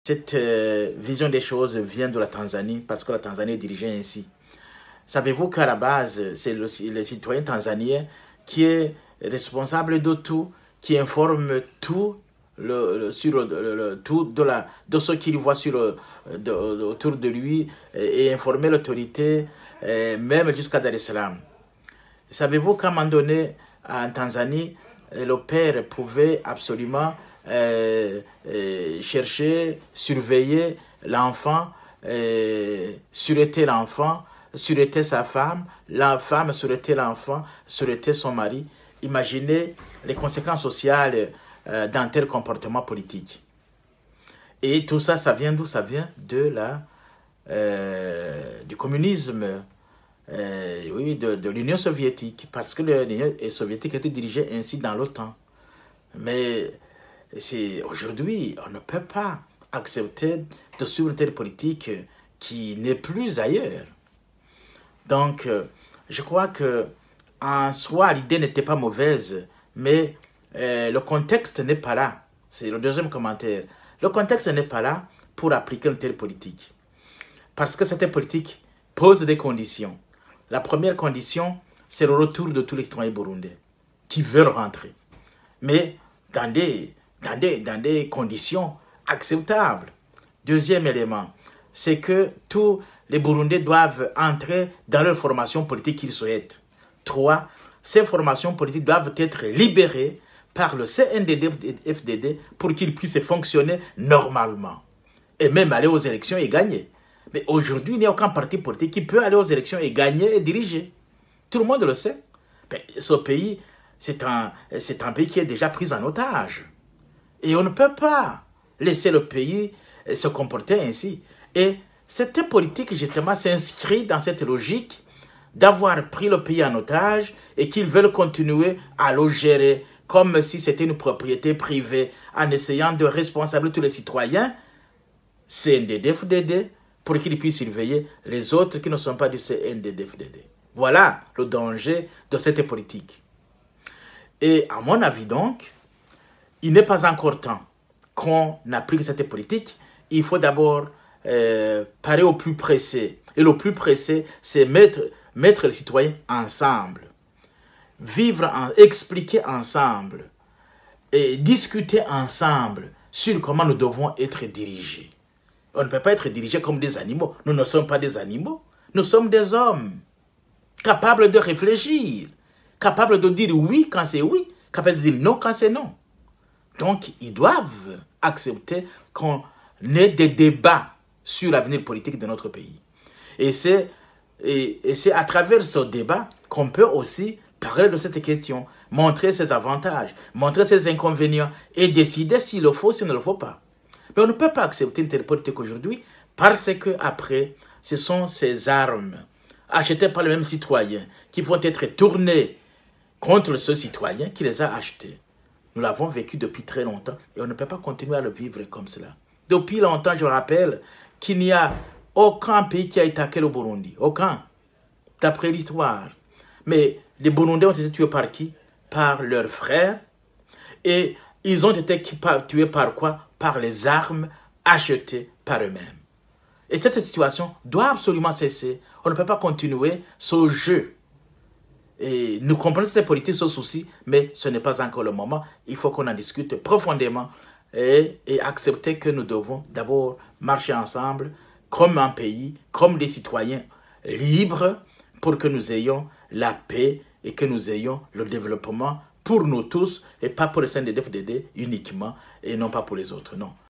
Cette vision des choses vient de la Tanzanie parce que la Tanzanie est dirigée ainsi. Savez-vous qu'à la base, c'est le citoyen tanzanien qui est responsable de tout, qui informe tout sur tout de ce qu'il voit autour de lui et informer l'autorité, même jusqu'à Dar es Salaam. Savez-vous qu'à un moment donné, en Tanzanie, le père pouvait absolument chercher, surveiller l'enfant, sureter sa femme, la femme sureter l'enfant, sureter son mari. Imaginez les conséquences sociales d'un tel comportement politique. Et tout ça, ça vient d'où? Ça vient de du communisme, oui, de l'Union soviétique, parce que l'Union soviétique était dirigée ainsi dans l'OTAN. Mais aujourd'hui, on ne peut pas accepter de suivre une telle politique qui n'est plus ailleurs. Donc, je crois que en soi, l'idée n'était pas mauvaise, mais le contexte n'est pas là. C'est le deuxième commentaire. Le contexte n'est pas là pour appliquer une telle politique. Parce que cette politique pose des conditions. La première condition, c'est le retour de tous les citoyens burundais qui veulent rentrer. Mais dans des conditions acceptables. Deuxième élément, c'est que tous les Burundais doivent entrer dans leur formation politique qu'ils souhaitent. 3. Ces formations politiques doivent être libérées par le CNDD-FDD pour qu'ils puissent fonctionner normalement. Et même aller aux élections et gagner. Mais aujourd'hui, il n'y a aucun parti politique qui peut aller aux élections et gagner et diriger. Tout le monde le sait. Mais ce pays, c'est un pays qui est déjà pris en otage. Et on ne peut pas laisser le pays se comporter ainsi. Et cette politique, justement, s'inscrit dans cette logique d'avoir pris le pays en otage et qu'ils veulent continuer à le gérer comme si c'était une propriété privée en essayant de responsabiliser tous les citoyens, CNDD-FDD, pour qu'ils puissent surveiller les autres qui ne sont pas du CNDD-FDD. Voilà le danger de cette politique. Et à mon avis donc, il n'est pas encore temps qu'on applique cette politique. Il faut d'abord parer au plus pressé. Et le plus pressé, c'est mettre les citoyens ensemble. Expliquer ensemble. Et discuter ensemble sur comment nous devons être dirigés. On ne peut pas être dirigés comme des animaux. Nous ne sommes pas des animaux. Nous sommes des hommes capables de réfléchir, capables de dire oui quand c'est oui, capables de dire non quand c'est non. Donc, ils doivent accepter qu'on ait des débats sur l'avenir politique de notre pays. Et c'est à travers ce débat qu'on peut aussi parler de cette question, montrer ses avantages, montrer ses inconvénients et décider s'il le faut, s'il ne le faut pas. Mais on ne peut pas accepter une telle politique aujourd'hui parce que après, ce sont ces armes achetées par les mêmes citoyens qui vont être tournées contre ce citoyen qui les a achetées. Nous l'avons vécu depuis très longtemps et on ne peut pas continuer à le vivre comme cela. Depuis longtemps, je rappelle qu'il n'y a aucun pays qui a attaqué le Burundi. Aucun. D'après l'histoire. Mais les Burundais ont été tués par qui? Par leurs frères. Et ils ont été tués par quoi? Par les armes achetées par eux-mêmes. Et cette situation doit absolument cesser. On ne peut pas continuer ce jeu. Et nous comprenons cette politique, ce souci, mais ce n'est pas encore le moment. Il faut qu'on en discute profondément et accepter que nous devons d'abord marcher ensemble comme un pays, comme des citoyens libres pour que nous ayons la paix et que nous ayons le développement pour nous tous et pas pour les CNDD-FDD uniquement et non pas pour les autres. Non,